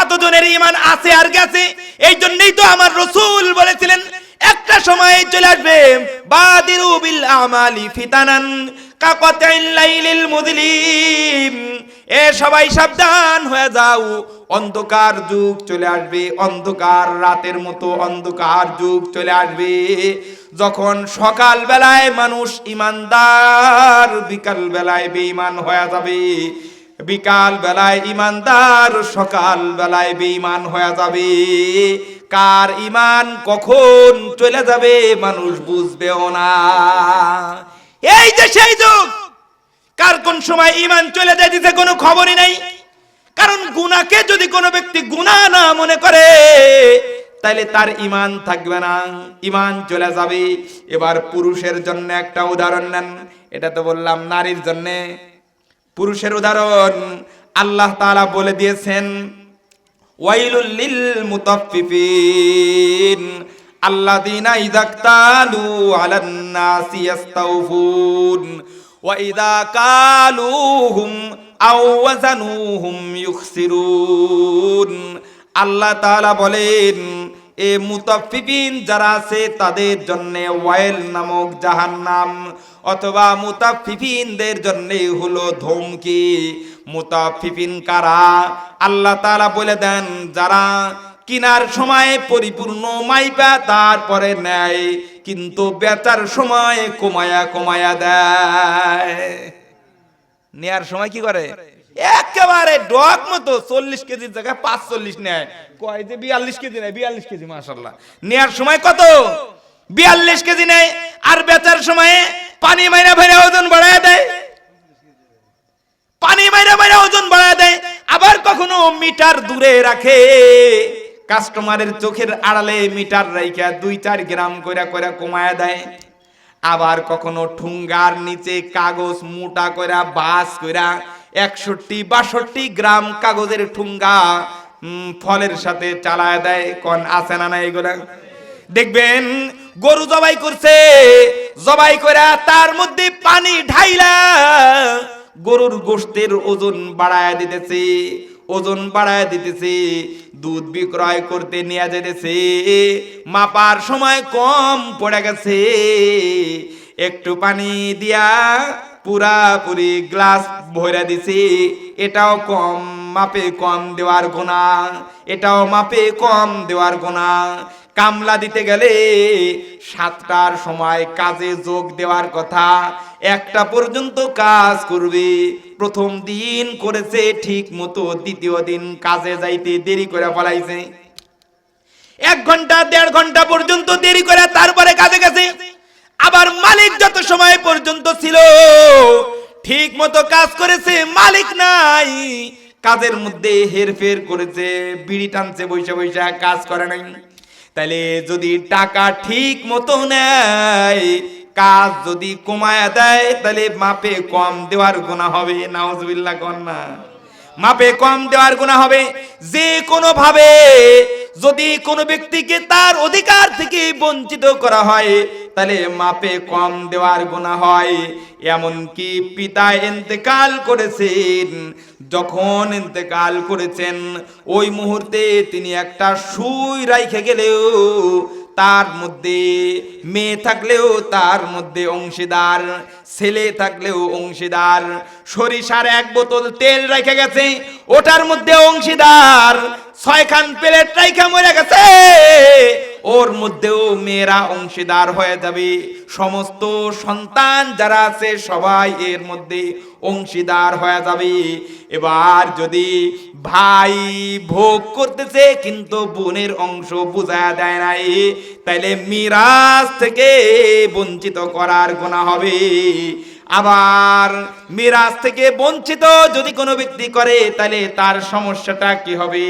কতজনের ঈমান আছে আর গেছে। এই জন্যই তো আমার রাসূল বলেছিলেন একটা সময় চলে আসবে বাদিরু বিল আমালি ফিতানান কাকাতিল লাইলিল মুযলিম, এ সবাই সাবধান হয়ে যাও, অন্ধকার যুগ চলে আসবে, অন্ধকার রাতের মতো অন্ধকার যুগ চলে আসবে, যখন সকাল বেলায় মানুষ ইমানদার বিকাল বেলায় বেঈমান হয়ে যাবে, বিকাল বেলায় ইমানদার সকাল বেলায় বেঈমান হয়ে যাবে। কার ঈমান কখন চলে যাবে মানুষ বুঝবেও না। এই যে সেই যুগ, কার কোন সময় ঈমান চলে যাইতেছে কোনো খবরই নাই। কারণ গুনাহকে যদি কোনো ব্যক্তি গুনাহ না মনে করে তাহলে তার ঈমান থাকবে না, ঈমান চলে যাবে। এবার পুরুষের জন্য একটা উদাহরণ নেন, এটা তো বললাম নারীর জন্য, পুরুষের উদাহরণ আল্লাহ তাআলা বলে দিয়েছেন ওয়াইলুল লিল মুতাফফিফিন আল্লাযীনা ইযা ক্তালু আলান নাসি ইস্তাওফুন ওয়া ইযা কালুহুম আও ওয়াজানুহুম ইউখসিরুন। আল্লাহ তাআলা বলেন এ মুতাফফিফিন যারা আছে তাদের জন্য ওয়াইল নামক জাহান্নাম, অথবা মুতাফফিফিনদের জন্য হলো ধমকি। মুতাফফিফিন কারা? আল্লাহ তাআলা বলে দেন যারা কিনার সময় পরিপূর্ণ মাইপা তারপরে নেয়, কিন্তু বেচার সময় কমায়া কমায়া দেয়। নেয়ার সময় কি করে? একেবারে ডক মতো 40 কেজির জায়গায় 45 নেয়, কয় যে 42 কেজি নেয়, 42 কেজি মাশাআল্লাহ। নেয়ার সময় কত? 42 কেজি নেয়, আর বেচার সময়ে পানি মাইরা ভরে ওজন বাড়ায় দেয়, পানি মাইরা মাইরা ওজন বাড়ায় দেয়। আবার কখনো মিটার দূরে রাখে, কাস্টমারের চোখের আড়ালে মিটার রাইখা 2-4 গ্রাম কইরা কইরা কমায়া দেয়। আবার কখনো ঠুঙ্গার নিচে কাগজ মোটা কইরা বাস কইরা 61-62 গ্রাম কাগজের ঠুঙ্গা ফলের সাথে চালায় দেয়। কোন আছে না না এগুলা? দেখবেন গরু জবাই করছে, জবাই কইরা তার মধ্যে পানি ঢাইলা গরুর গোশতের ওজন বাড়ায় দিতেছে, ওজন বাড়ায় দিতেছে, দুধ বিক্রয় করতে নিয়ে যেতেছে, মাপার সময় কম পড়ে গেছে, একটু পানি দিয়া পুরাপুরি গ্লাস ভরে দিছে, এটাও কম, মাপে কম দেওয়ার গুনাহ, এটাও মাপে কম দেওয়ার গুনাহ। কামলা দিতে গেলে 7টার সময় কাজে যোগ দেওয়ার কথা, 1টা পর্যন্ত কাজ করবে। প্রথম দিন করেছে ঠিক মতো, দ্বিতীয় দিন কাজে যাইতে দেরি করে ফেলাইছে, 1 ঘন্টা 1.5 ঘন্টা পর্যন্ত দেরি করে তারপরে কাজে গেছে। আবার মালিক যত সময় পর্যন্ত ছিল ঠিক মতো কাজ করেছে, মালিক নাই, কাজের মধ্যে হেরফের করেছে, বিড়ি টানছে, বৈশা বৈশা কাজ করে নাই। তাহলে যদি টাকা ঠিক মতো নেয়, কাজ যদি কমায়া দেয়, তাহলে মাপে কম দেওয়ার গুনাহ হবে। নাউজুবিল্লাহ কোন না? মাপে কম দেওয়ার গুনাহ হবে। যে কোনো ভাবে যদি কোনো ব্যক্তিকে তার অধিকার থেকে বঞ্চিত করা হয়, তাহলে মাপে কম দেওয়ার গুনাহ হয়। এমনকি পিতা ইন্তেকাল করেছেন, যখন ইন্তেকাল করেছেন ওই মুহূর্তে তিনি একটা সুই রাইখে গেলেও তার মধ্যে মেয়ে থাকলেও তার মধ্যে অংশীদার, ছেলে থাকলেও অংশীদার। সরিষার 1 বোতল তেল রেখে গেছে, ওটার মধ্যে অংশীদার। 6 খান প্লেট রাইখা মরে গেছে, ওর মধ্যেও মেয়েরা অংশীদার হয়ে যাবে। সমস্ত সন্তান যারা আছে সবাই এর মধ্যে অংশীদার হয়ে যাবে। এবার যদি ভাই ভোগ করতেছে কিন্তু বোনের অংশ বুঝায়া দেয় নাই, তাইলে মিরাজ থেকে বঞ্চিত করার গুনাহ হবে। আবার মিরাজ থেকে বঞ্চিত যদি কোনো ব্যক্তি করে, তাহলে তার সমস্যাটা কি হবে?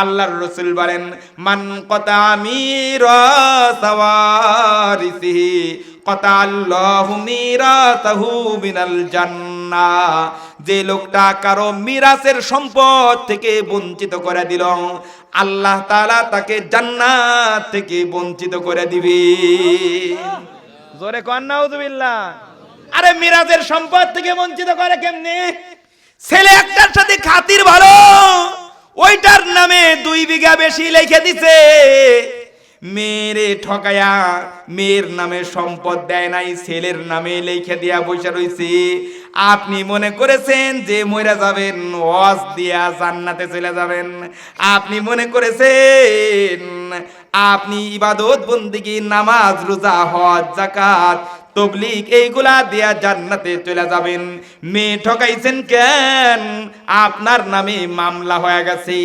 আল্লাহর রাসূল বলেন মান কাতা মিরাসা ওয়ারিসিহি কাতা আল্লাহু মিরাসাহু মিনাল জান্নাহ। যে লোকটা কারো মিরাসের সম্পদ থেকে বঞ্চিত করে দিল, আল্লাহ তাআলা তাকে জান্নাত থেকে বঞ্চিত করে দিবে। জোরে কোন নাউজুবিল্লাহ। আরে মিরাজের সম্পদ থেকে বঞ্চিত করে কেমনে? ছেলে একটার সাথে খাতির ভালো, ওইটার নামে 2 বিঘা বেশি লিখে দিছে। মেয়েরে ঠকায়া মেয়ের নামে সম্পদ দেয় নাই, ছেলের নামে লিখে দিয়া বসে রইছে। আপনি মনে করেছেন যে মইরা যাবেন, ওয়াজ দিয়া জান্নাতে চলে যাবেন। আপনি মনে করেছেন আপনি ইবাদত বন্দেগী, নামাজ, রোজা, হজ, যাকাত, তবলিগ এইগুলা দিয়া জান্নাতে চলে যাবেন। মেয়ে ঠকাইছেন কেন? আপনার নামে মামলা হয়ে গেছে।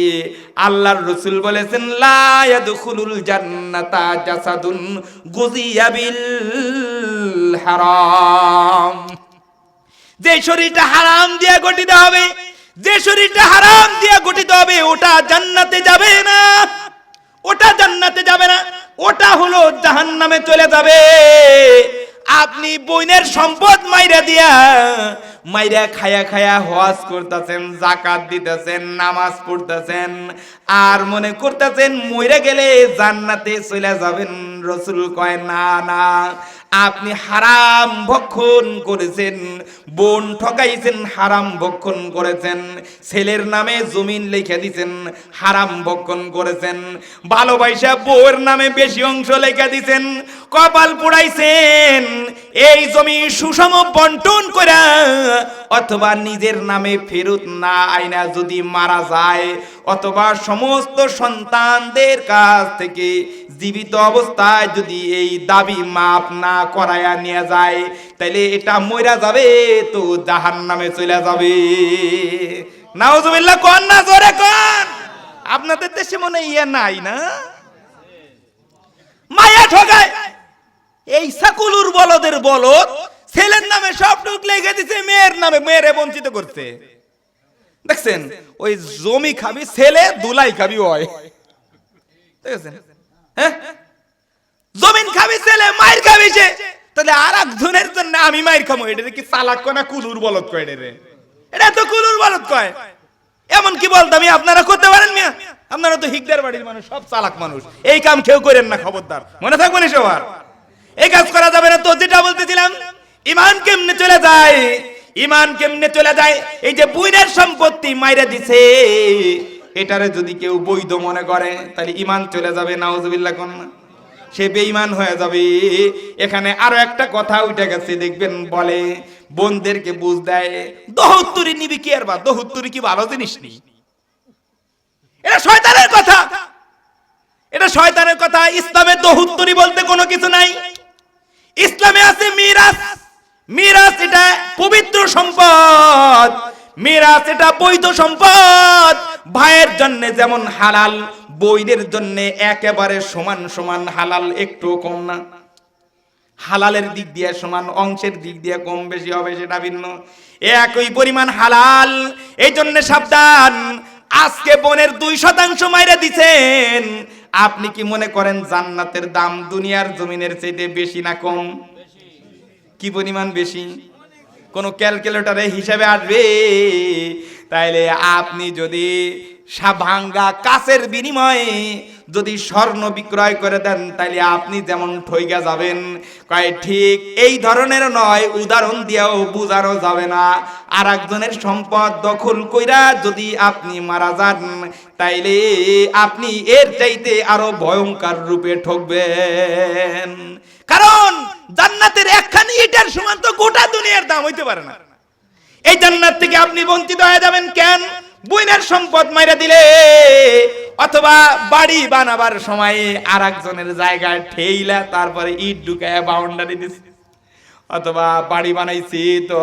আল্লাহর রাসূল বলেছেন, লা ইয়াদখুলুল জান্নাতা জাসাদুন গুযিয়া বিল হারাম। যে শরীরটা হারাম দিয়ে গঠিত হবে, যে শরীরটা হারাম দিয়ে গঠিত হবে, ওটা জান্নাতে যাবে না, ওটা জান্নাতে যাবে না, ওটা হলো জাহান্নামে চলে যাবে। আপনি বইনের সম্পদ মাইরা খায়া খায়া হজ করতেছেন, যাকাত দিতেছেন, নামাজ পড়তেছেন, আর মনে করতেছেন মইরা গেলে জান্নাতে চলে যাবেন। রাসূল কয় না না, আপনি হারাম ভক্ষণ করেছেন, বোন ঠকাইছেন, হারাম ভক্ষণ করেছেন, ছেলের নামে জমিন লিখে দিছেন, হারাম ভক্ষণ করেছেন, ভালোবাসা বউয়ের নামে বেশি অংশ লিখে দিছেন, কপাল পোড়াইছেন। এই জমি সুষম বন্টন করে অথবা নিজের নামে ফেরত না আইনা যদি মারা যায়, অথবা সমস্ত সন্তানদের কাছ থেকে জীবিত অবস্থায় যদি এই দাবি মাফ না করায়া নিয়ে যায়, তাইলে এটা মইরা যাবে তো জাহান্নামে চলে যাবে। নাউজুবিল্লাহ কোন না, জোরে কোন। আপনাদের দেশে মনে ইয়া নাই না? মায়া ঠকায়, এই সাকুলুর বলদের বলদ ছেলের নামে সবটুক লিখে দিছে, মেয়ের নামে মেয়েরে বঞ্চিত করছে। দেখছেন, ওই জমি খাবি ছেলে, দুলাই খাবি হয়। দেখছেন, হ্যাঁ, জমিন খাবি ছেলে, মায়ের খাবি সে। তাহলে আর একজনের জন্য আমি মায়ের খাবো, এটা কি চালাক কয় না কুলুর বলদ কয়? এটা তো কুলুর বলদ কয়। এমন কি বলতাম আপনারা করতে পারেন মিয়া? আপনারা তো হিকদার বাড়ির মানুষ, সব চালাক মানুষ। এই কাম কেউ করেন না, খবরদার, মনে থাকবেন সবার। এই কাজ করা যাবে না। তো যেটা বলতেছিলাম, ইমান কেমনে চলে যায়, ইমান কেমনে চলে যায়? এই যে বুইনের সম্পত্তি মাইরা দিছে, এটারে যদি কেউ বৈধ মনে করে তাহলে ইমান চলে যাবে। নাউজুবিল্লাহ কোন না, সে বেঈমান হয়ে যাবে। এখানে আরো একটা কথা উঠে গেছে, দেখবেন বলে বোনদেরকে বুঝ দেয়, দহুত্তরি নিবি কি? আর বা দহুত্তরি কি ভালো জিনিস নেই? এটা শয়তানের কথা, এটা শয়তানের কথা। ইসলামে দহুত্তরি বলতে কোনো কিছু নাই। ইসলামে আছে মিরাস। মিরাস এটা পবিত্র সম্পদ, মিরাস এটা বৈধ সম্পদ। ভাইয়ের জন্য যেমন হালাল, বইদের জন্য একেবারে সমান সমান হালাল, একটু কম না। হালালের দিক দিয়ে সমান, অংশের দিক দিয়ে কম বেশি হবে সেটা ভিন্ন, একই পরিমাণ হালাল। এই জন্য সাবধান। আজকে বোনের 2% মাইরা দিছেন, আপনি কি মনে করেন জান্নাতের দাম দুনিয়ার জমিনের চাইতে বেশি না কম? কি পরিমাণ বেশি? কোন ক্যালকুলেটরে হিসাবে আসবে? তাইলে আপনি যদি ভাঙ্গা কাচের বিনিময়ে যদি স্বর্ণ বিক্রয় করে দেন, তাইলে আপনি যেমন ঠইগা যাবেন। কয় ঠিক এই ধরনের নয়, উদাহরণ দিয়েও বুঝানো যাবে না। আর একজনের সম্পদ দখল কইরা যদি আপনি মারা যান, তাইলে আপনি এর চাইতে আরো ভয়ঙ্কর রূপে ঠকবেন। কারণ জান্নাতের একখানি ইটার সমান তো গোটা দুনিয়ার দাম হইতে পারে না। এই জান্নাত থেকে আপনি বঞ্চিত হয়ে যাবেন কেন? বুইনের সম্পদ মাইরা দিলে, অথবা বাড়ি বানাবার সময় আর একজনের জায়গায় ঠেইলা তারপরে ইট ঢুকায় বাউন্ডারি দিছে, অথবা বাড়ি বানাইছি তো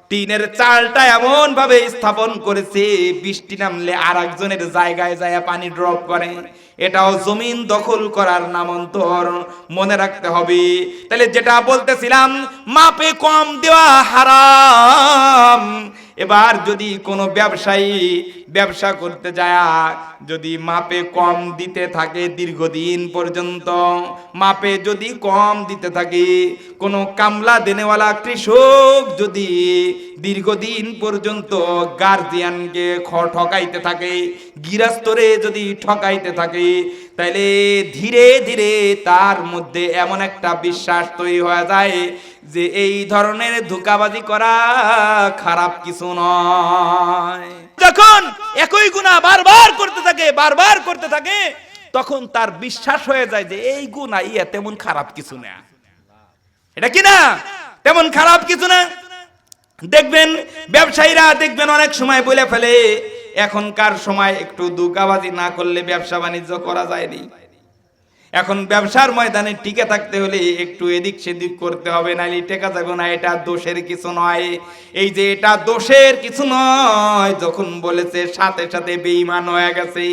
টিনের চালটা এমন ভাবে স্থাপন করেছে, বৃষ্টি নামলে আর একজনের জায়গায় যায় পানি ড্রপ করে। এটাও জমিন দখল করার নামান্তর, মনে রাখতে হবে। তাহলে যেটা বলতেছিলাম, মাপে কম দেওয়া হারাম। এবার যদি কোনো ব্যবসায়ী ব্যবসা করতে যায়, যদি মাপে কম দিতে থাকে দীর্ঘদিন পর্যন্ত, মাপে যদি কম দিতে থাকে, কোনো কামলা দেনেওয়ালা কৃষক যদি দীর্ঘদিন পর্যন্ত গার্জিয়ানকে ঠকাইতে থাকে, গৃহস্থরে যদি ঠকাইতে থাকে, তাইলে ধীরে ধীরে তার মধ্যে এমন একটা বিশ্বাস তৈরি হয়ে যায় যে এই ধরনের ধোঁকাবাজি করা খারাপ কিছু নয়। যখন একই গুনাহ বারবার করতে থাকে তখন তার বিশ্বাস হয়ে যায় যে এই গুনাহ তেমন খারাপ কিছু না, এটা কি না তেমন খারাপ কিছু না। দেখবেন ব্যবসায়ীরা দেখবেন অনেক সময় বলে ফেলে এখনকার সময় একটু ধোঁকাবাজি না করলে ব্যবসা বাণিজ্য করা যায়নি, এখন ব্যবসার ময়দানে টিকে থাকতে হলে একটু এদিক সেদিক করতে হবে, নাইলে টেকা যাবে না। এটা দোষের কিছু নয়। এই যে এটা দোষের কিছু নয় যখন বলেছে সাথে সাথে বেঈমান হয়ে গেছে।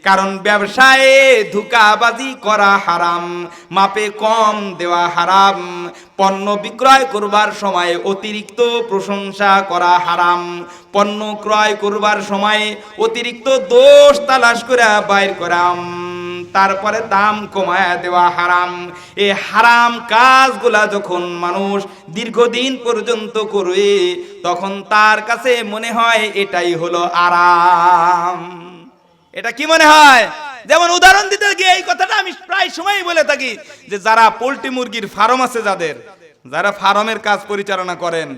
কারণ ব্যবসায়ে ধোঁকাবাজি করা হারাম, মাপে কম দেওয়া হারাম, পণ্য বিক্রয় করবার সময় অতিরিক্ত প্রশংসা করা হারাম, পণ্য ক্রয় করবার সময় অতিরিক্ত দোষ তালাশ করে বাইর করাম, তারপরে দাম কমায়া দেওয়া হারাম। এই হারাম কাজগুলা যখন মানুষ দীর্ঘদিন পর্যন্ত করে তখন তার কাছে মনে হয় এটাই হলো আরাম। এটা কি মনে হয়? যেমন উদাহরণ দিতে গিয়ে এই কথাটা আমি প্রায় সময়ই বলে থাকি যে যারা পোল্ট্রি মুরগির ফার্ম আছে, যারা ফার্মের কাজ পরিচালনা করেন,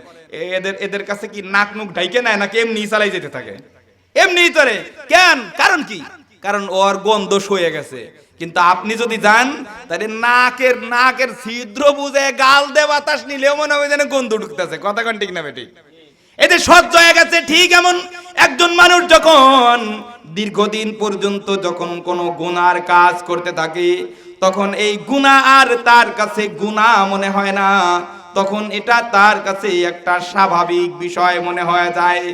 এদের কাছে কি নাক মুখ ঢাইকে নেয় নাকি এমনি চালাই যেতে থাকে? এমনি চলে। কেন? কারণ কি? কারণ ওর গন্ধ হয়ে গেছে। কিন্তু আপনি যদি যান তাহলে নাকের ছিদ্র বুঝে গাল দে বাতাস নিলেও মনে হবে যেন গন্ধ ঢুকতেছে। কথা কোন ঠিক না বেটি? এদের সহ্য হয়ে গেছে। ঠিক এমন একজন মানুষ যখন দীর্ঘদিন পর্যন্ত যখন কোনো গুনার কাজ করতে থাকে তখন এই গুনাহ আর তার কাছে গুনাহ মনে হয় না, তখন এটা তার কাছে একটা স্বাভাবিক বিষয় মনে হয়ে যায়।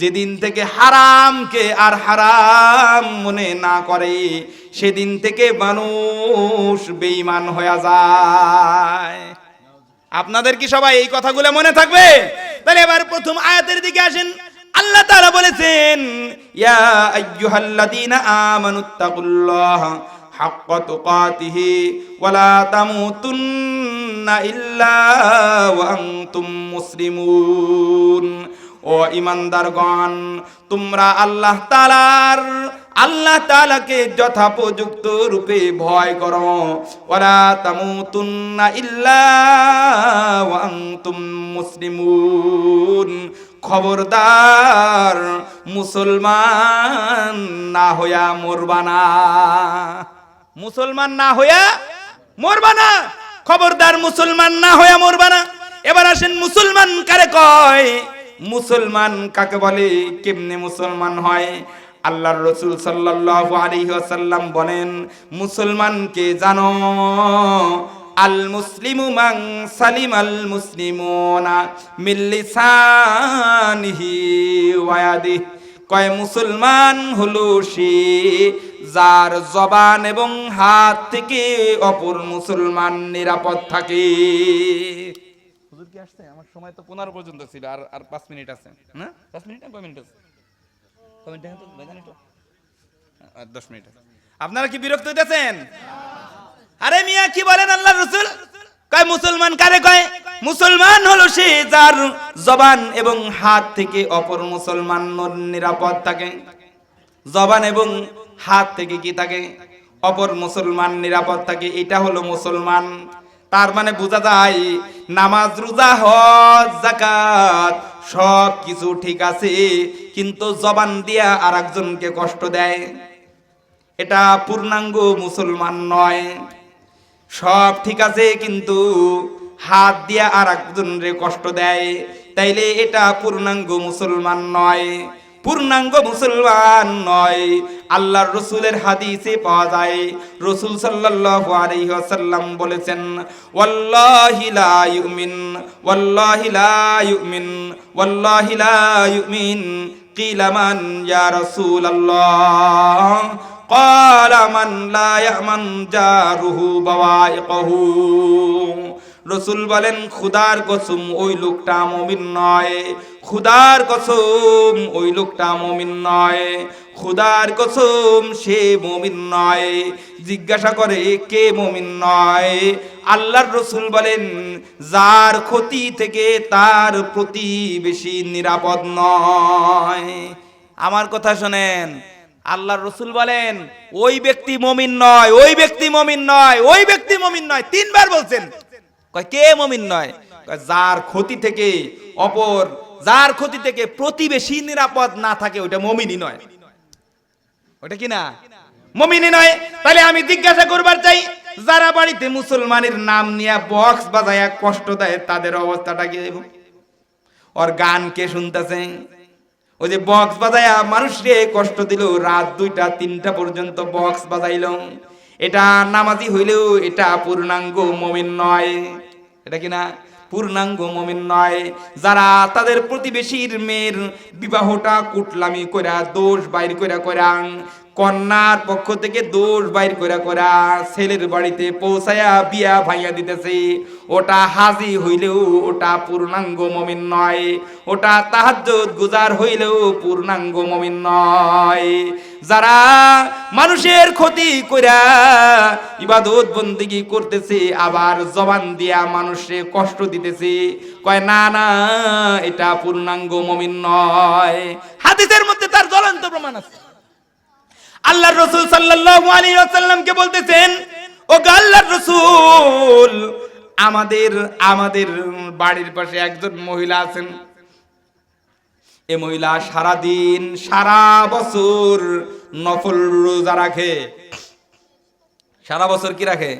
যেদিন থেকে হারামকে আর হারাম মনে না করে সেদিন থেকে মানুষ বেঈমান হয়ে যায়। আপনাদের কি সবাই এই কথাগুলো মনে থাকবে? তাহলে এবার প্রথম আয়াতের দিকে আসেন। আল্লাহ তাআলা বলেছেন ইয়া আইয়ুহাল্লাযীনা আমানুত্তাকুল্লাহা হাক্কা তুকাতিহি ওয়া লা তামুতুন্না ইল্লা ওয়া আনতুম মুসলিমুন। ও ঈমানদারগণ, তোমরা আল্লাহ তাআলাকে যথাপযুক্ত রূপে ভয় করো। ওয়া লা তামুতুন্না ইল্লা ওয়া আনতুম মুসলিমুন। খবরদার মুসলমান না হইয়া মরবা না। মুসলমান না হইয়া মরবা না। খবরদার মুসলমান না হইয়া মরবা না। এবার আসেন মুসলমান কারে কয়? মুসলমান কাকে বলে? কেমনে মুসলমান হয়? আল্লাহর রাসূল সাল্লাল্লাহু আলাইহি ওয়াসাল্লাম বলেন মুসলমানকে জানো, আল মুসলিমু মান সালিমাল মুসলিমুনা মিন লিসানিহি ওয়া ইয়াদিহি। কয় মুসলমান হলো সে যার জবান এবং হাত থেকে অপর মুসলমান নিরাপদ থাকে। হুজুর কি আসছে? আমার সময় তো 15 পর্যন্ত ছিল, আর 5 মিনিট আছে না? 5 মিনিট না 5 মিনিট আছে? কমেন্ট দেখেন তো, দেখেন একটু, আর 10 মিনিট আছে। আপনারা কি বিরক্ত হইতেছেন? আরে মিয়া কি বলেন আল্লাহর রাসূল? কয় মুসলমান কারে কয়? মুসলমান হলো সে যার জবান এবং হাত থেকে অপর মুসলমান নিরাপদ থাকে। জবান এবং হাত থেকে কি থাকে? অপর মুসলমান নিরাপদ থাকে। এটা হলো মুসলমান। তার মানে বোঝা যায় নামাজ, রোজা, হজ, যাকাত সব কিছু ঠিক আছে, কিন্তু জবান দিয়া আরেকজনকে কষ্ট দেয়, এটা পূর্ণাঙ্গ মুসলমান নয়। সব ঠিক আছে কিন্তু হাত দিয়া আরেকজনকে কষ্ট দেয়, তাইলে এটা পূর্ণাঙ্গ মুসলমান নয়। পূর্ণাঙ্গ মুসলমান নয়। আল্লাহর রাসূলের হাদিসে পাওয়া যায়, রাসূল সাল্লাল্লাহু আলাইহি ওয়াসাল্লাম বলেছেন ওয়াল্লাহি লা ইউমিন, ওয়াল্লাহি লা ইউমিন, ওয়াল্লাহি লা ইউমিন। কিলা মান ইয়া রাসূলুল্লাহ? ক্বালা মান লা ইয়ামান জারুহু বাওয়াইকহু। রাসূল বলেন খোদার কসম ওই লোকটা মুমিন নয়। খোদার কসম ওই লোকটা মুমিন নয়। খোদার কসম সে মুমিন নয়। জিজ্ঞাসা করে কে মুমিন নয়? আল্লাহর রাসূল বলেন যার ক্ষতি থেকে তার প্রতিবেশী নিরাপদ নয়। আমার কথা শুনেন, আল্লাহর রাসূল বলেন ওই ব্যক্তি মুমিন নয়, ওই ব্যক্তি মুমিন নয়, ওই ব্যক্তি মুমিন নয়, তিনবার বলছেন। কয় কে মুমিন নয়? কয় যার ক্ষতি থেকে যার ক্ষতি থেকে প্রতিবেশী নিরাপদ না থাকে ওটা মুমিনই নয়। ওটা কি না? মুমিনই নয়। তাহলে আমি জিজ্ঞাসা করবার চাই, যারা বাড়িতে মুসলমানের নাম নিয়ে বক্স বাজায়া কষ্ট দেয় তাদের অবস্থাটা কি? ওর গান কে শুনতেছে? ওই যে বক্স বাজায়া মানুষকে কষ্ট দিল, রাত 2টা 3টা পর্যন্ত বক্স বাজাইল, এটা নামাজি হইলেও এটা পূর্ণাঙ্গ মুমিন নয়। এটা কি না? পূর্ণাঙ্গ মুমিন নয়। যারা তাদের প্রতিবেশীর মেয়ের বিবাহটা কুটলামি কইরা দোষ বাইর কইরা কন্যার পক্ষ থেকে দোষ বাইর কইরা ছেলের বাড়িতে পৌঁছায়া বিয়া ভাইয়া দিতেছে, ওটা হাজি হইলেও ওটা পূর্ণাঙ্গ মুমিন নয়। ওটা তাহাজ্জুদ গুজার হইলেও পূর্ণাঙ্গ মুমিন নয়। যারা মানুষের ক্ষতি কইরা ইবাদত বন্দেগী করতেছে, আবার জবান দিয়া মানুষে কষ্ট দিতেছে, কয় না না এটা পূর্ণাঙ্গ মুমিন নয়। হাদিসের মধ্যে তার জ্বলন্ত প্রমাণ আছে। আল্লাহর রাসূল সাল্লাল্লাহু আলাইহি ওয়াসাল্লামকে বলতেছেন, ও আল্লাহর রাসূল, আমাদের বাড়ির পাশে একজন মহিলা আছেন। এই মহিলা সারা দিন সারা বছর নফল রোজা রাখে। সারা বছর কি রাখে?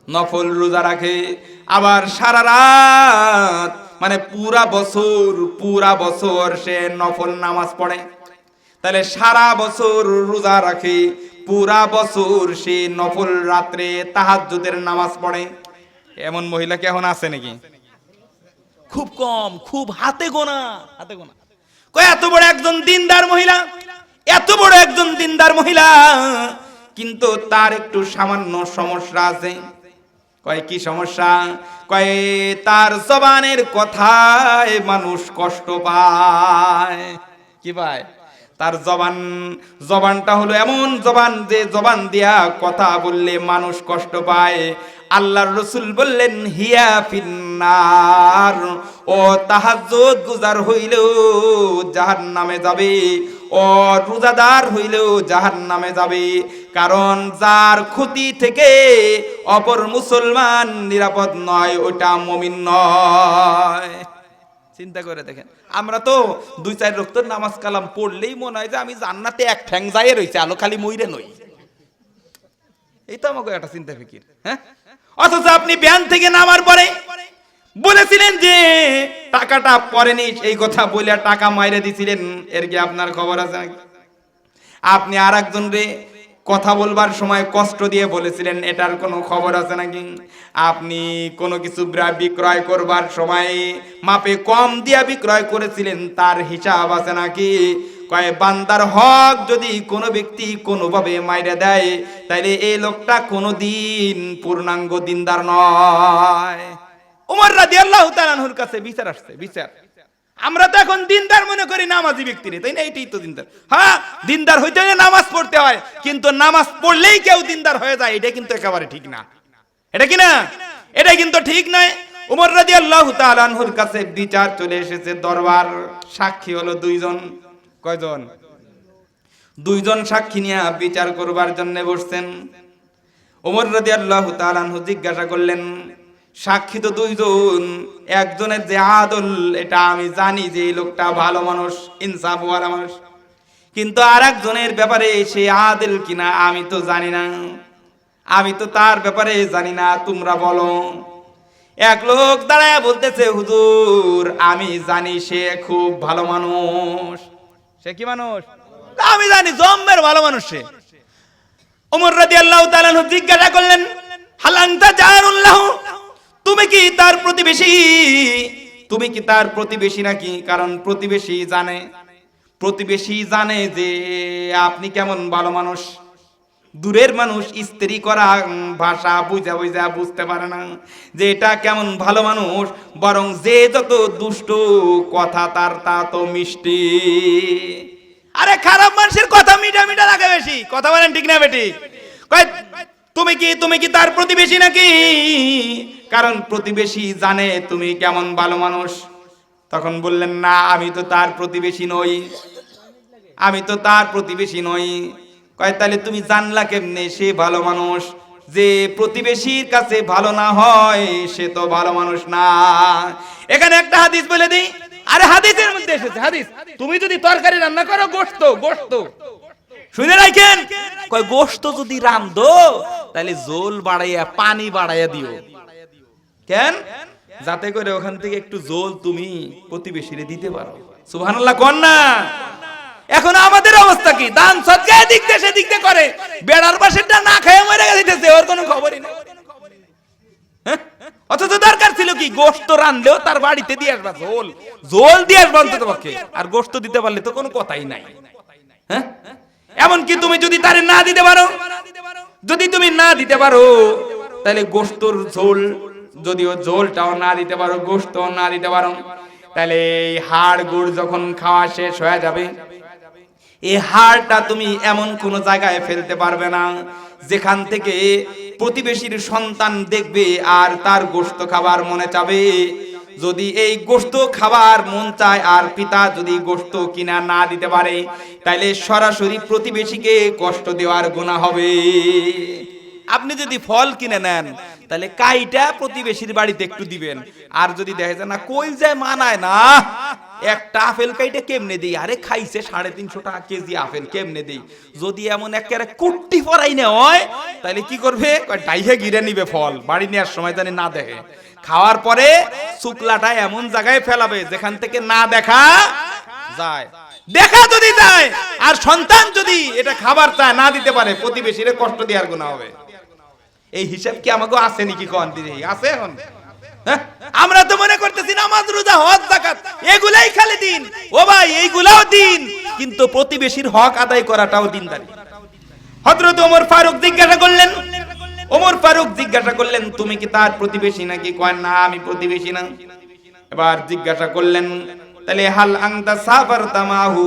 নফল রোজা রাখে। আবার সারা রাত, মানে পুরা বছর সে নফল নামাজ পড়ে। তাহলে সারা বছর রোজা রাখে, পুরা বছর সে নফল রাত্রে তাহাজ্জুদের নামাজ পড়ে। এমন মহিলা কি এখন আছে নাকি? খুব কম, খুব হাতে গোনা। কয় এত বড় একজন দিনদার মহিলা, কিন্তু তার একটু সামান্য সমস্যা আছে। কয় কি সমস্যা? কয় তার জবানের কথায় মানুষ কষ্ট পায়। কি পায়? তার জবানটা হলো এমন জবান, যে জবান দিয়া কথা বললে মানুষ কষ্ট পায়। আল্লাহর রাসূল বললেন হিয়া ফিন্নার, ও তাহাজ্জুদ গুজার হইলেও জাহান্নামে যাবে, ও রোজাদার হইলেও জাহান্নামে যাবে। কারণ যার ক্ষতি থেকে অপর মুসলমান নিরাপদ নয়, ওটা মুমিন নয়। চিন্তা করে দেখেন, আমরা তো 2-4 ওয়াক্ত নামাজ কালাম পড়লেই মনে হয় যে আমি জান্নাতে এক ঠ্যাং যাইয়ে রইছে, আলো খালি মইরে নই। এই তো আমাকে একটা চিন্তা ফিকির। হ্যাঁ, অথচ আপনি ব্যান থেকে নামার পরে বলেছিলেন যে টাকাটা পরেনি, এই কথা বলে টাকা মাইরে দিছিলেন, এর কি আপনার খবর আছে নাকি? আপনি আর একজন রে কথা বলবার সময় কষ্ট দিয়ে বলেছিলেন, এটার কোনো খবর আছে নাকি? আপনি কোনো কিছু বিক্রয় করবার সময় মাপে কম দিয়া বিক্রয় করেছিলেন, তার হিসাব আছে নাকি? কয় বান্দার হক যদি কোনো ব্যক্তি কোনোভাবে মাইরে দেয়, তাইলে এই লোকটা কোনোদিন পূর্ণাঙ্গ দিনদার নয়। ওমর রাদিয়াল্লাহু তাআলা আনহুর কাছে বিচার আসছে, বিচার। আমরা তো এখন দিনদার মনে করি নামাজি ব্যক্তিরে, তাই না? এইটাই তো দিনদার। হ্যাঁ, দিনদার হইতে হলে নামাজ পড়তে হয়, কিন্তু নামাজ পড়লেই কেউ দিনদার হয়ে যায়, এটা কিন্তু একেবারে ঠিক না। এটা কি না? এটা কিন্তু ঠিক নয়। ওমর রাদিয়াল্লাহু তাআলা আনহুর কাছে বিচার চলে এসেছে, দরবার। সাক্ষী হলো 2 জন। কয়জন? 2 জন সাক্ষী নিয়ে বিচার করবার জন্য বসছেন। ওমর রাদিয়াল্লাহু তাআলা আনহু জিজ্ঞাসা করলেন, সাক্ষী তো 2 জন, একজনের যে আদল এটা আমি জানি যে এই লোকটা ভালো মানুষ, ইনসাফওয়ালা মানুষ, কিন্তু আর একজনের ব্যাপারে সে আদল কিনা আমি তো জানি না, আমি তো তার ব্যাপারে জানি না, তোমরা বলো। এক লোক দাঁড়ায় বলতেছে, হুজুর আমি জানি সে খুব ভালো মানুষ। সে কি মানুষ? আমি জানি জম্মের ভালো মানুষ সে। ওমর রাদিয়াল্লাহু তাআলা আনহু জিজ্ঞাসা করলেন, হালাংতা জানুল্লাহ, তুমি কি তার প্রতিবেশী? তুমি কি তার প্রতিবেশী নাকি? কারণ প্রতিবেশী জানে যে আপনি কেমন ভালো মানুষ। দূরের মানুষ স্ত্রী করা ভাষা বুঝা বুঝতে পারে না যে এটা কেমন ভালো মানুষ, বরং যে যত দুষ্ট কথা তার তা তো মিষ্টি। আরে খারাপ মানুষের কথা মিঠা মিঠা লাগে বেশি। কথা বলেন ঠিক না বেটি? তুমি কি তার প্রতিবেশী নাকি? কারণ প্রতিবেশী জানে তুমি কেমন ভালো মানুষ। তখন বললেন, না আমি তো তার প্রতিবেশী নই। কয় তাহলে তুমি জানলা কেমনে সে ভালো মানুষ? যে প্রতিবেশীর কাছে ভালো না হয় সে তো ভালো মানুষ না। এখানে একটা হাদিস বলে দিই, আরে হাদিসের মধ্যে এসেছে হাদিস, তুমি যদি তরকারি রান্না করো গোশত শুনে রাখেন, কয় গোশত যদি রান্ধো তাহলে জোল বাড়াইয়া পানি বাড়াইয়া দিও। কেন? যাতে করে ওখান থেকে একটু জোল তুমি প্রতিবেশীরে দিতে পারো। সুবহানাল্লাহ কোন না? এখন আমাদের অবস্থা কি? দান সদকা এদিক দিয়ে সেদিক দিয়ে করে, বেড়ার পাশেরটা না খেয়ে মরে গেছে, ওর কোনো খবরই নেই। অথচ দরকার ছিল কি গোশত রানলেও তার বাড়িতে দিয়ে আসবা, জোল দিয়ে আসবা অন্তত পক্ষে, আর গোশত দিতে পারলে তো কোনো কথাই নাই। হ্যাঁ, এমনকি তুমি যদি তারে না দিতে পারো, যদি তুমি না দিতে পারো তাহলে গোশতর ঝোল, যদিও ঝোলটাও না দিতে পারো, গোশতও না দিতে পারো, তাহলে এই হাড় গুড় যখন খাওয়া শেষ হয়ে যাবে, এই হাড়টা তুমি এমন কোন জায়গায় ফেলতে পারবে না যেখান থেকে প্রতিবেশীর সন্তান দেখবে আর তার গোশত খাবার মনে চাবে। যদি এই গোশত খাবার মন চায় আর পিতা যদি গোশত কিনা না দিতে পারে, তাহলে সরাসরি প্রতিবেশীকে কষ্ট দেওয়ার গুনাহ হবে। আপনি যদি ফল কিনে নেন তাহলে কাইটা প্রতিবেশীর বাড়িতে একটু দিবেন, আর যদি দেখা যায় না কই যায় মানায় না, একটা আপেল কাইটা কেমনে দেই, আরে খাইছে 350 টাকা কেজি আপেল কেমনে দেই, যদি এমন একেবারে কুট্টি পরাই না হয় তাহলে কি করবে, ডাইহে গিরে নিবে ফল, বাড়ি নেওয়ার সময় জানি না দেখে, খাওয়ার পরে শুকলাটা এমন জায়গায় ফেলাবে যেখান থেকে না দেখা যায়। দেখা যদি যায় আর সন্তান যদি এটা খাবার চায় না দিতে পারে, প্রতিবেশীরে কষ্ট দেওয়ার গুনাহ হবে। এই হিসাব কি আমাকে আছে নাকি? কোন দিনে আছে? এখন আমরা তো মনে করতেছি নামাজ রোজা হজ যাকাত এগুলাই খালি দিন, ও ভাই এইগুলাও দিন, কিন্তু প্রতিবেশীর হক আদায় করাটাও দিনদারি। হযরত ওমর ফারুক জিজ্ঞাসা করলেন তুমি কি তার প্রতিবেশী নাকি? কয় না আমি প্রতিবেশী না। এবার জিজ্ঞাসা করলেন তাহলে হাল আনতা সাফারতা মাহু,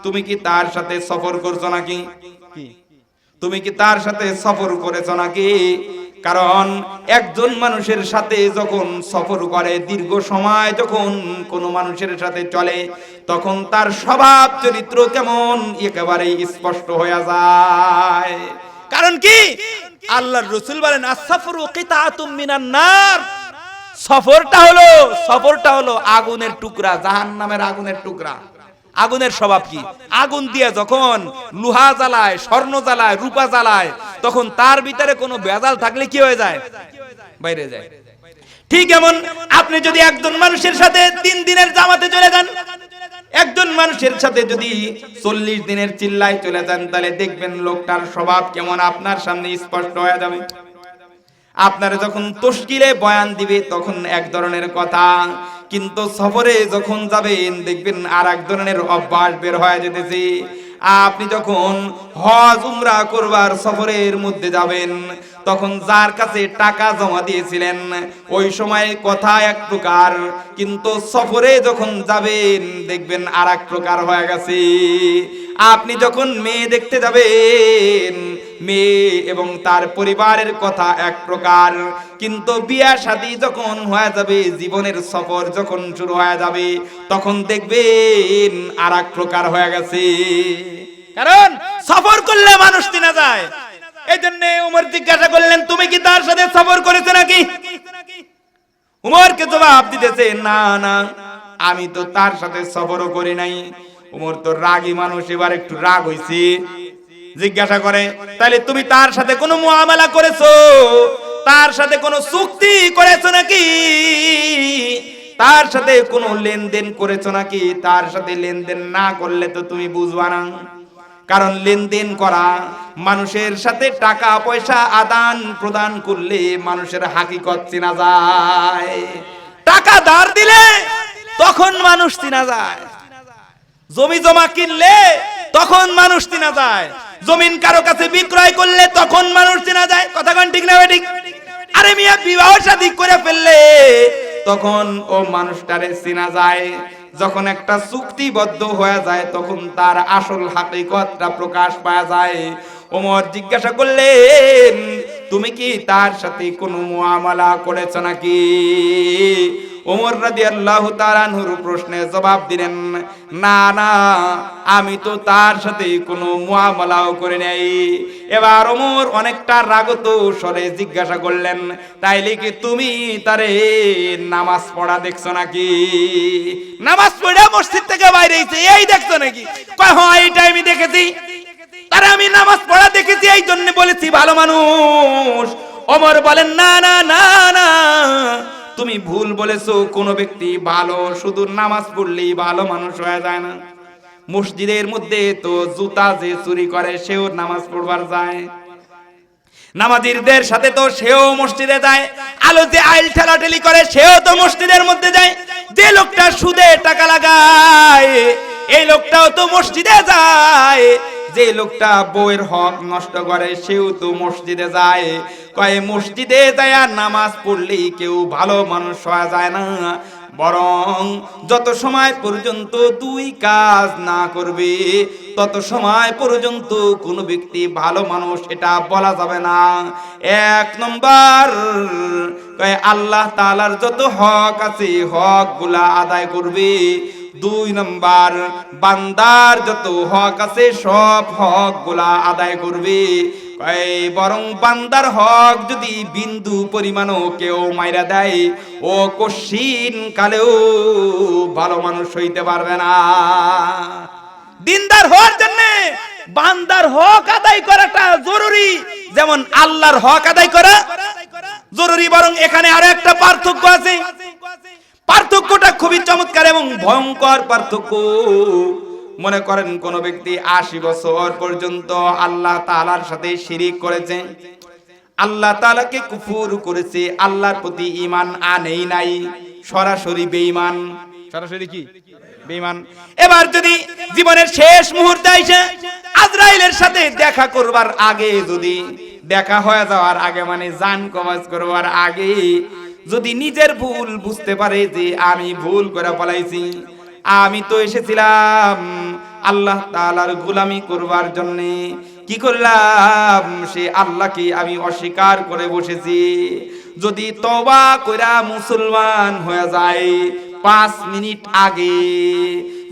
তুমি কি তার সাথে সফর করছো নাকি? তুমি কি তার সাথে সফর করেছো নাকি? কারণ একজন মানুষের সাথে যখন সফর করে, দীর্ঘ সময় যখন কোন মানুষের সাথে চলে, তখন তার স্বভাব চরিত্র কেমন একেবারেই স্পষ্ট হয়ে যায়। কারণ কি আল্লাহর রাসূল বলেন as-সাফরু কিতাআতুম মিনান নার, সফরটা হলো আগুনের টুকরা, জাহান্নামের আগুনের টুকরা। আগুনের স্বভাব কি? আগুন দিয়ে যখন লোহা জ্বালায়, স্বর্ণ জ্বালায়, রূপা জ্বালায়, তখন তার ভিতরে কোনো ভেজাল থাকলে কি হয়ে যায়? বাইরে যায়। ঠিক এমন আপনি যদি একজন মানুষের সাথে 3 দিনের জামাতে চলে যান, একজন মানুষের সাথে যদি 40 দিনের চিল্লায় চলে যান, তাহলে দেখবেন লোকটার স্বভাব কেমন আপনার সামনে স্পষ্ট হয়ে যাবে। আপনারা যখন তশকিলে বয়ান দিবে তখন এক ধরনের কথা, কিন্তু সফরে যখন যাবেন দেখবেন আর এক ধরনের অভ্যাস বের হয়ে যেতেছে। আপনি যখন হজ উমরা করবার সফরের মধ্যে যাবেন, তখন যার কাছে টাকা জমা দিয়েছিলেন ওই সময় কথা এক প্রকার, কিন্তু সফরে যখন যাবেন দেখবেন আর এক প্রকার হয়ে গেছে। আপনি যখন মেয়ে দেখতে যাবেন, মেয়ে এবং তার পরিবারের কথা এক প্রকার, কিন্তু বিয়া শাদী যখন হয়ে যাবে, জীবনের সফর যখন শুরু হয়ে যাবে, তখন দেখবেন আর এক প্রকার হয়ে গেছে। কারণ সফর করলে মানুষ চিনা যায়। এই জন্য উমর জিজ্ঞাসা করলেন তুমি কি তার সাথে সফর করেছো নাকি? উমরকে জবাব দিতেছে না না, আমি তো তার সাথে সফরও করি নাই। উমর তো রাগী মানুষ, এবার একটু রাগ হইছে, জিজ্ঞাসা করে তাহলে তুমি তার সাথে কোনো মুআমালা করেছো, তার সাথে কোনো চুক্তি করেছো নাকি, তার সাথে কোনো লেনদেন করেছো নাকি? তার সাথে লেনদেন না করলে তো তুমি বুঝবা না, কারণ লেনদেন করা, মানুষের সাথে টাকা পয়সা আদান প্রদান করলে মানুষের হাকিকত চেনা যায়। টাকা ধার দিলে তখন মানুষ চেনা যায়, জমি জমা কিনলে তখন মানুষ চেনা যায়, জমিন কারো কাছে বিক্রয় করলে তখন মানুষ চেনা যায়। কথা কোন ঠিক না ঠিক? আরে মিয়া বিবাহ শাদী করে ফেললে তখন ও মানুষটারে চেনা যায়। যখন একটা চুক্তিবদ্ধ হয়ে যায় তখন তার আসল হাকিকতটা প্রকাশ পাওয়া যায়। ওমর জিজ্ঞাসা করলেন তুমি কি তার সাথে কোনো মুআমালা করেছো নাকি? ওমর রাদিয়াল্লাহু তাআলা আনহুর প্রশ্নের জবাব দিলেন, না না, আমি তো তার সাথে কোনো মুআমালাও করে নাই। এবার ওমর অনেকটা রাগত স্বরে জিজ্ঞাসা করলেন, তাইলে কি তুমি তারে নামাজ পড়া দেখছো নাকি? নামাজ পড়া মসজিদ থেকে বাইরে হইছে এই দেখছো নাকি? কয় হ্যাঁ, এইটা আমি দেখেছি, তারে আমি নামাজ পড়া দেখেছি, এই জন্য বলেছি ভালো মানুষ। ওমর বলেন, না না না না, তুমি ভুল বলেছো। কোন ব্যক্তি ভালো শুধু নামাজ পড়লেই ভালো মানুষ হয়ে যায় না। মসজিদের মধ্যে তো জুতা যে চুরি করে সেও নামাজ পড়বার যায়, নামাজীদের সাথে তো সেও মসজিদে যায়, আলো যে আইল ঠেলাঠেলি করে সেও তো মসজিদের মধ্যে যায়, যে লোকটা সুদে টাকা লাগায় এই লোকটাও তো মসজিদে যায়, যে লোকটা বউয়ের হক নষ্ট করে সেও তো মসজিদে যায়। কয় মসজিদে যায় আর নামাজ পড়লেই কেউ ভালো মানুষ হওয়া যায় না, বরং যত সময় পর্যন্ত দুই কাজ না করবে তত সময় পর্যন্ত কোন ব্যক্তি ভালো মানুষ এটা বলা যাবে না। এক নম্বর, কয় আল্লাহ তাআলার যত হক আছে হক গুলা আদায় করবে। দুই নম্বর, বান্দার যত হক আছে সব হক গুলা আদায় করবে। বরং বান্দার হক যদি বিন্দু পরিমাণও কেউ মাইরা দেয় ও কশিন কালেও ভালো মানুষ হইতে পারবে না। দিনদার হওয়ার জন্য বান্দার হক আদায় করাটা জরুরি, যেমন আল্লাহর হক আদায় করা জরুরি। বরং এখানে আরো একটা পার্থক্য আছে, পার্থক্যটা খুবই চমৎকার এবং ভয়ঙ্কর পার্থক্য। মনে করেন কোন ব্যক্তি 80 বছর পর্যন্ত আল্লাহ তাআলার সাথে শিরিক করেছে, আল্লাহ তাআলাকে কুফর করেছে, আল্লাহর প্রতি ঈমান আনেই নাই, সরাসরি বেঈমান। সরাসরি কি? বেঈমান। এবার যদি জীবনের শেষ মুহূর্তে এসে আজরাইলের সাথে দেখা করবার আগে, যদি দেখা হয়ে যাওয়ার আগে মানে জান কবজ করবার আগে যদি নিজের ভুল বুঝতে পারে যে আমি ভুল করে ফেলাইছি, আমি তো এসেছিলাম আল্লাহ তাআলার গোলামি করবার জন্য, কি করলাম সে আল্লাহকে আমি অস্বীকার করে বসেছি, যদি তওবা কইরা মুসলমান হয়ে যায় 5 মিনিট আগে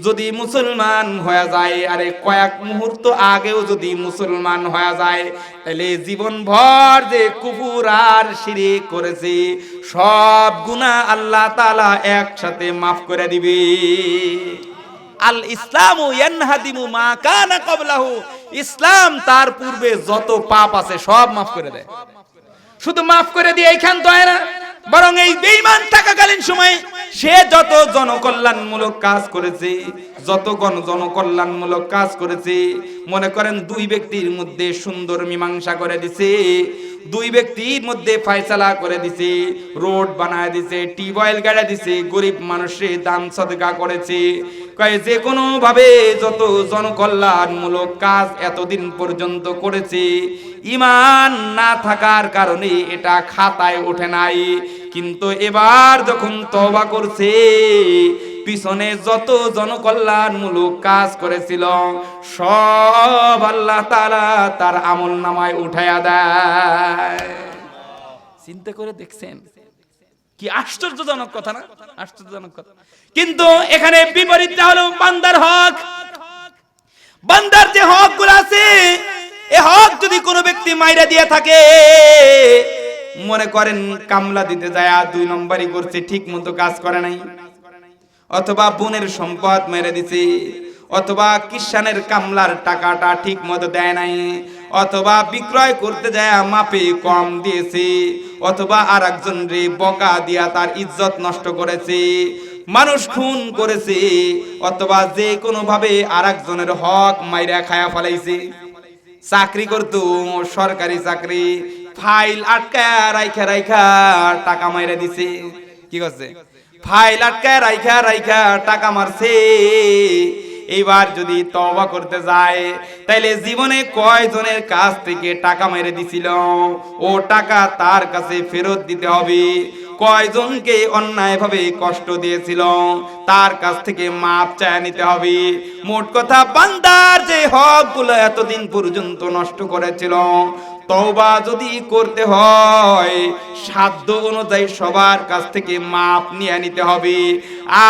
যদি মুসলমান হয়ে যায়, আরে কয়েক মুহূর্ত আগেও যদি মুসলমান হয়ে যায়, তাহলে জীবন ভর যে কুফর আর শিরক করেছে সব গুনাহ আল্লাহ তাআলা একসাথে মাফ করে দিবে। আল ইসলামু ইয়ানহাদিমু মা কানা ক্বাবলাহু, ইসলাম তার পূর্বে যত পাপ আছে সব মাফ করে দেয়। শুধু মাফ করে দিয়ে এইখান তো হয় না, বরং এই বেঈমান থাকাকালীন সময়ে সে যত জনকল্যাণমূলক কাজ করেছে, যত জনকল্যাণমূলক কাজ করেছে, মনে করেন দুই ব্যক্তির মধ্যে সুন্দর মীমাংসা করে দিছে, দুই ব্যক্তির মধ্যে ফয়সালা করে দিছে, রোড বানায় দিছে, টিউবওয়েল গাড়া দিছে, গরিব মানুষের দান সদকা করেছে, কয় যে কোনো ভাবে যত জনকল্যাণমূলক কাজ এতদিন পর্যন্ত করেছে, ঈমান না থাকার কারণে এটা খাতায় ওঠে নাই। কিন্তু এবার যখন তওবা করছে, পিছনে যত জনকল্যাণমূলক কাজ করেছিল সব আল্লাহ তাআলা তার আমলনামায় উঠায়া দেয়। চিন্তা করে দেখছেন কি আশ্চর্যজনক কথা না? আশ্চর্যজনক কথা। কিন্তু এখানে বিপরীতটা হলো বান্দার হক। বান্দার যে হকগুলো আছে এই হক যদি কোনো ব্যক্তি মাইরা দিয়ে থাকে, মনে করেন কামলা দিতে যায় 2 নম্বরই করছে, ঠিক মতো কাজ করে নাই, অথবা বোনের সম্পদ মেরে দিছে, অথবা কিষানের কামলার টাকাটা ঠিক মতো দেয় নাই, অথবা বিক্রয় করতে যায় মাপে কম দিয়েছে, অথবা আর একজন রে বকা দিয়া তার ইজ্জত নষ্ট করেছে, মানুষ খুন করেছে, অথবা যে কোনো ভাবে আর একজনের হক মাইরা খায়া ফেলাইছে। চাকরি করতো, সরকারি চাকরি, ফাইল আটকায় রাইখা রাইখা টাকা মাইরা দিছে। কি করছে? ফাইল আটকায় রাইখা রাইখা টাকা মারছে। এইবার যদি তওবা করতে যায়, তাইলে জীবনে কয়জনের কাছ থেকে টাকা মেরে দিছিল ও টাকা তার কাছে ফেরত দিতে হবে, কয়জনকে অন্যায়ভাবে কষ্ট দিয়েছিল তার কাছ থেকে মাপ চায় নিতে হবে। মোট কথা বান্দার যে হকগুলো এতদিন পর্যন্ত নষ্ট করেছিল তওবা যদি করতে হয় সাধ্য অনুযায়ী সবার কাছ থেকে মাপ নিয়ে নিতে হবে।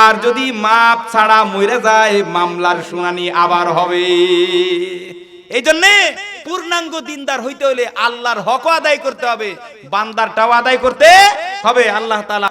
আর যদি মাপ ছাড়া মরে যায় মামলার শুনানি আবার হবে। এই জন্যে পূর্ণাঙ্গ দিনদার হইতে হলে আল্লাহর হক আদায় করতে হবে, বান্দারটাও আদায় করতে হবে। আল্লাহ তাআলা